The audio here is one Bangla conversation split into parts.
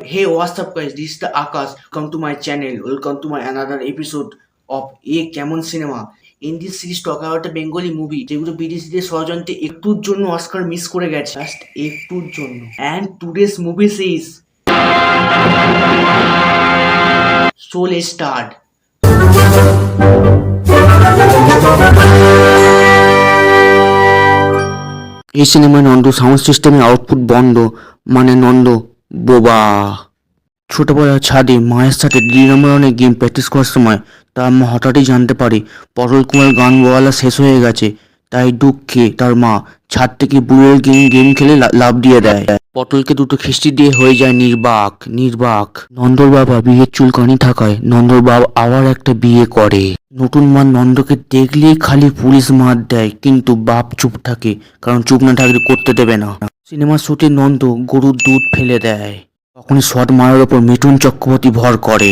Hey, what's up, guys? This is the Akash. Welcome to my channel. Welcome to my another episode of A Keমন Cinema. In this series, talk about a Bengali movie যেগুলো বিদেশিদের ষড়যন্ত্রে একটুর জন্য অস্কার মিস করে গেছে, জাস্ট একটুর জন্য। And today's movie says, so let's start. এই সিনেমায় নন্দ সাউন্ড সিস্টেমের আউটপুট বন্ধ, মানে নন্দ বোবা। ছোটবেলার ছাদে মায়ের সাথে ডিনামরণে গেম প্র্যাকটিস করার সময় তার মা হঠাৎই জানতে পারে পটল কুমার গান গাওয়ালা শেষ হয়ে গেছে। তাই দুঃখে তার মা ছাদ থেকে বুড়োর গেম খেলে লাফ দিয়ে দেয়। পটলকে দুটো খিস্তি দিয়ে হয়ে যায় নির্বাক। নন্দর বাবা বিয়ের চুলকানি থাকায় নন্দর বাবা আবার একটা বিয়ে করে। নতুন মা নন্দকে দেখলেই খালি পুলিশ মার দেয়, কিন্তু বাপ চুপ থাকে, কারণ চুপ না থাকলে করতে দেবে না। সিনেমার শুটে নন্দ গরুর দুধ ফেলে দেয়। তখনই শট মারার ওপর মিঠুন চক্রবর্তী ভর করে।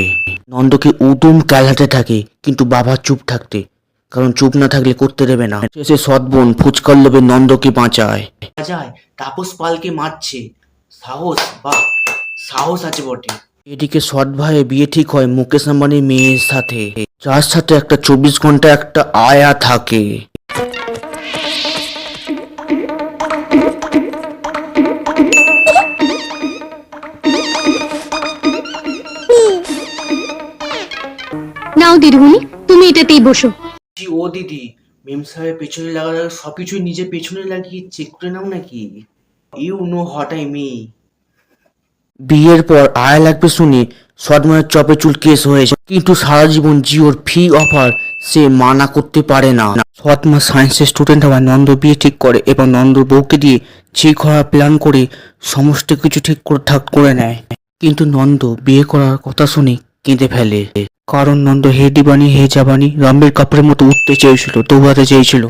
নন্দকে উদম ক্যালাতে থাকে, কিন্তু বাবা চুপ থাকতে, কারণ চুপ না থাকলে করতে দেবে না। শেষে সৎ বোন ফুচকার লোভে নন্দকে বাঁচায়। তাপস পালকে মারছে, সাহস আছে বটে। এদিকে সৎ ভাইয়ের বিয়ে ঠিক হয় মুকেশ আম্বানির মেয়ের সাথে, যার সাথে একটা 24 ঘন্টা একটা আয়া থাকে। নাও দিদিমণি, তুমি এটাতেই বসো। ও দিদি, মেম সাহেবের পেছনে লাগালে সবকিছুই নিজের পেছনে লাগিয়ে চেক করে নাও নাকি? You know what I mean. বিয়ের পর আয় লাগবে শুনে সদমায়ের চপে চুল কেস হয়েছে, কিন্তু সারা জীবন জিওর ফি অফার সে মানা করতে পারে না। সৎমা সায়েন্সের স্টুডেন্ট হওয়ায় নন্দ বিয়ে ঠিক করে এবং নন্দর বউকে দিয়ে ঠিক হওয়ার প্ল্যান করে সমস্ত কিছু ঠিক করে নেয়। কিন্তু নন্দ বিয়ে করার কথা শুনে কেঁদে ফেলে, কারণ নন্দ হে ডিবানি হে জাবানি রণবীর কাপুরের মতো উঠতে চেয়েছিল, দৌড়াতে চেয়েছিল,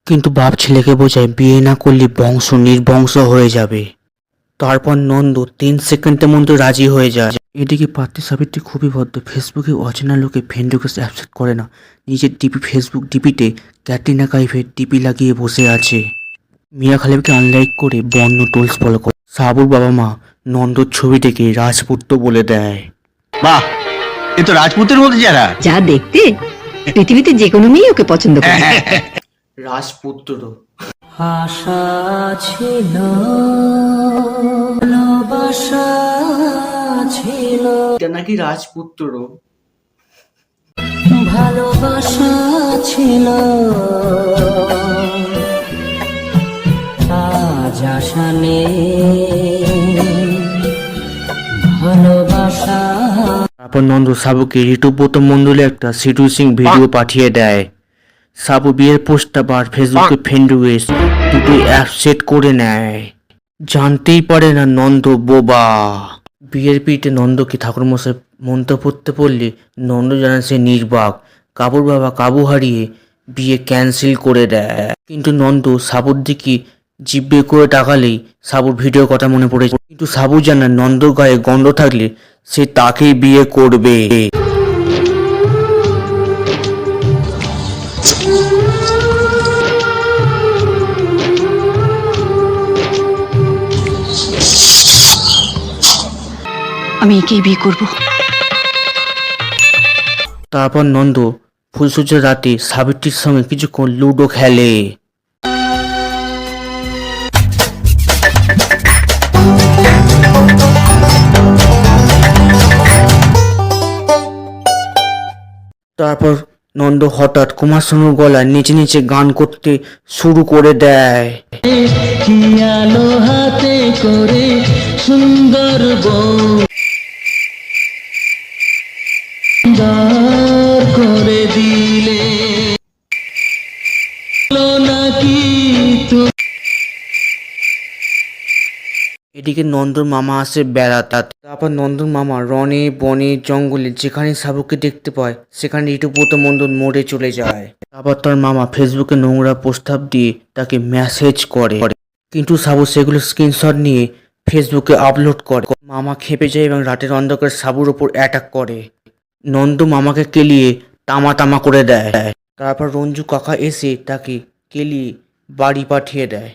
কিন্তু বাপ ছেলেকে বোঝায় বিয়ে না করলে বংশ নির্বংশ হয়ে যাবে। তারপর নন্দ 3 সেকেন্ডের মধ্যে রাজি হয়ে যায়। এদিকে পাত্রী সাবিত্রী খুবই ভদ্র, ফেসবুকে অচেনা লোকে ফ্রেন্ড রিকোয়েস্ট অ্যাকসেপ্ট করে না। নিজের ডিপি ফেসবুক ডিপিতে ক্যাটরিনা কাইফের ডিপি লাগিয়ে বসে আছে। মিয়া খালিদকে আনলাইক করে বন্য টোলস ফলো করে। সাবুর বাবা মা নন্দর ছবি দেখে রাজপুত্র বলে দেয়। বাহ, এ তো রাজপুতের মধ্যে যারা যা দেখতে পৃথিবীতে যে কোনো মেয়ে ওকে পছন্দ করে। রাজপুত্র আশা ছিল, ভালোবাসা ছিল, এটা নাকি রাজপুত্র। ভালোবাসা ছিল, আজ আশা নেই, ভালোবাসা। তারপর নন্দ সাবুকে ঋতুব্রত মন্ডলে একটা সিডিউসিং ভিডিও পাঠিয়ে দেয়। সাবু বিয়ের পোস্টটা বার ফেসবুকে ফ্রেন্ড রিকোয়েস্ট দুটোই অ্যাপ সেট করে নেয়। জানতেই পারে না নন্দ বোবা। বিয়ের পিঠে নন্দকে ঠাকুরমশাই মন্ত্র পড়তে পড়লে নন্দ জানায় সে নির্বাক। কাবুর বাবা কাবু হারিয়ে বিয়ে ক্যান্সেল করে দেয়। কিন্তু নন্দ সাবুর দিকে জিব্বে করে তাকালেই সাবুর ভিডিওর কথা মনে পড়েছে, কিন্তু সাবু জানায় নন্দর গায়ে গন্ধ থাকলে সে তাকেই বিয়ে করবে। আমি একেই বিয়ে করব। তারপর নন্দ ফুলসজ্জার রাতে সাবিত্রীর সঙ্গে কিছুক্ষণ লুডো খেলে। তারপর নন্দ হঠাৎ কুমার শানুর গলায় নিচে নিচে গান করতে শুরু করে দেয়। কি আলো হাতে করে সুন্দর বউ সুন্দর করে দিলে নাকি তুমি। এদিকে নন্দর মামা আসে বেড়াতে। তারপর নন্দর মামা রনে বনে জঙ্গলে যেখানে সাবুকে দেখতে পায় সেখানে ঋতুব্রত মন্ডল মরে চলে যায়। তারপর তার মামা ফেসবুকে নোংরা প্রস্তাব দিয়ে তাকে মেসেজ করে, কিন্তু সাবু সেগুলো স্ক্রিনশট নিয়ে ফেসবুকে আপলোড করে। মামা খেপে যায় এবং রাতের অন্ধকার সাবুর ওপর অ্যাটাক করে। নন্দ মামাকে কেলিয়ে তামা করে দেয়। তারপর রঞ্জু কাকা এসে তাকে কেলিয়ে বাড়ি পাঠিয়ে দেয়।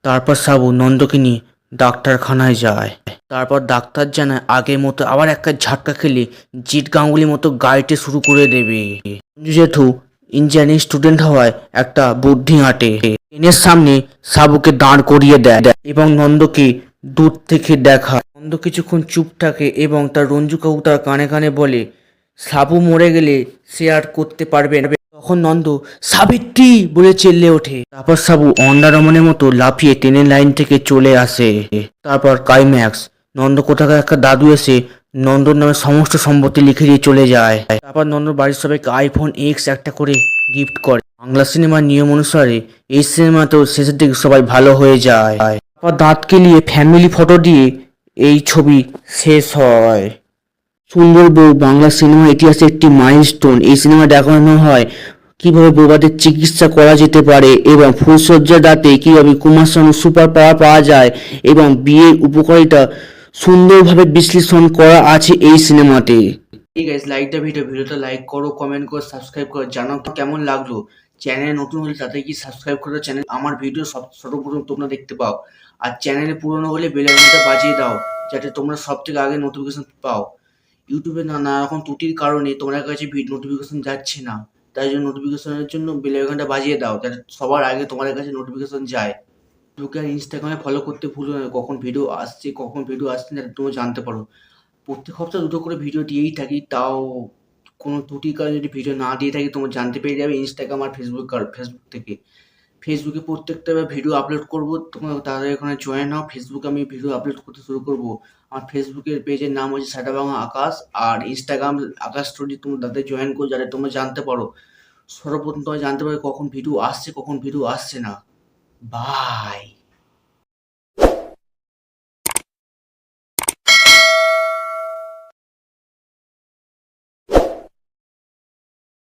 তারপর সাবু নন্দকে নিয়ে ডাক্তারখানায় যায়। তারপর ডাক্তার জানায় আগের মতো আবার একটা ঝাটকা খেলে জিৎ গাঙ্গুলির মতো গাইতে শুরু করে দেবে। সঞ্জু জেঠু ইঞ্জিনিয়ারিং স্টুডেন্ট হওয়ায় একটা বুদ্ধি আঁটে। ট্রেনের সামনে সাবুকে দাঁড় করিয়ে দেয় এবং নন্দকে দূর থেকে দেখায়। নন্দ কিছুক্ষণ চুপ থাকে এবং তার রঞ্জু কাকু তার কানে কানে বলে সাবু মরে গেলে সে আর করতে পারবে না। তখন নন্দ সাবিত্রী বলে চেল্লে ওঠে। তারপর সাবু অন্ডারমনের মতো লাফিয়ে ট্রেনের লাইন থেকে চলে আসে। তারপর ক্লাইম্যাক্স, নন্দ কোথাকার একটা দাদু এসে নন্দর নামে সমস্ত সম্পত্তি লিখে দিয়ে চলে যায়। তারপর নন্দর বাড়ির সবাইকে আইফোন এক্স একটা করে গিফট করে। বাংলা সিনেমার নিয়ম অনুসারে এই সিনেমাতেও শেষের দিকে সবাই ভালো হয়ে যায়। তারপর দাঁত কেলিয়ে ফ্যামিলি ফটো দিয়ে এই ছবি শেষ হয়। সুন্দর বউ বাংলা সিনেমা ইতিহাসে একটি মাইলস্টোন। এই সিনেমা দেখানো হয় কিভাবে বৌবাদের চিকিৎসা করা যেতে পারে এবং ফুলসজ্জার রাতে কিভাবে কুমার শানু সুপার পাওয়ার পাওয়া যায় এবং বিয়ের উপকারিতা সুন্দরভাবে বিশ্লেষণ করা আছে এই সিনেমাতে। ঠিক আছে, লাইক দ্য ভিডিওটা লাইক করো, কমেন্ট করো, সাবস্ক্রাইব করো, জানাও তো কেমন লাগলো। চ্যানেলে নতুন হলে তাতে কি সাবস্ক্রাইব করো, চ্যানেল আমার ভিডিও সর্বপ্রথম তোমরা দেখতে পাও। আর চ্যানেলে পুরনো হলে বেল আইকনটা বাজিয়ে দাও যাতে তোমরা সব থেকে আগে নোটিফিকেশন পাও। ইউটিউবে নানা রকম ত্রুটির কারণে তোমার কাছে নোটিফিকেশন যাচ্ছে না, তাই জন্য নোটিফিকেশনের জন্য বেল আইকনটা বাজিয়ে দাও যাতে সবার আগে তোমার কাছে নোটিফিকেশন যায়। ফেসবুকে আর ইনস্টাগ্রামে ফলো করতে ভুলো না, কখন ভিডিও আসছে যাতে তোমরা জানতে পারো। প্রত্যেক সপ্তাহে দুটো করে ভিডিও দিয়েই থাকি, তাও কোনো ত্রুটির কারণে যদি ভিডিও না দিয়ে থাকি তোমরা জানতে পেরে যাবে ইনস্টাগ্রাম আর ফেসবুক থেকে। ফেসবুকে প্রত্যেকটা ভিডিও আপলোড করবো, তোমরা তাদের এখানে জয়েন হও। ফেসবুকে আমি ভিডিও আপলোড করতে শুরু করবো। আমার ফেসবুকের পেজের নাম হচ্ছে সাটা বাংলা আকাশ, আর ইনস্টাগ্রাম আকাশ স্টোরি। তোমরা তাদের জয়েন করো যাতে তোমরা জানতে পারো, সর্বপ্রথম তোমরা জানতে পারো কখন ভিডিও আসছে কখন ভিডিও আসছে না। বাই।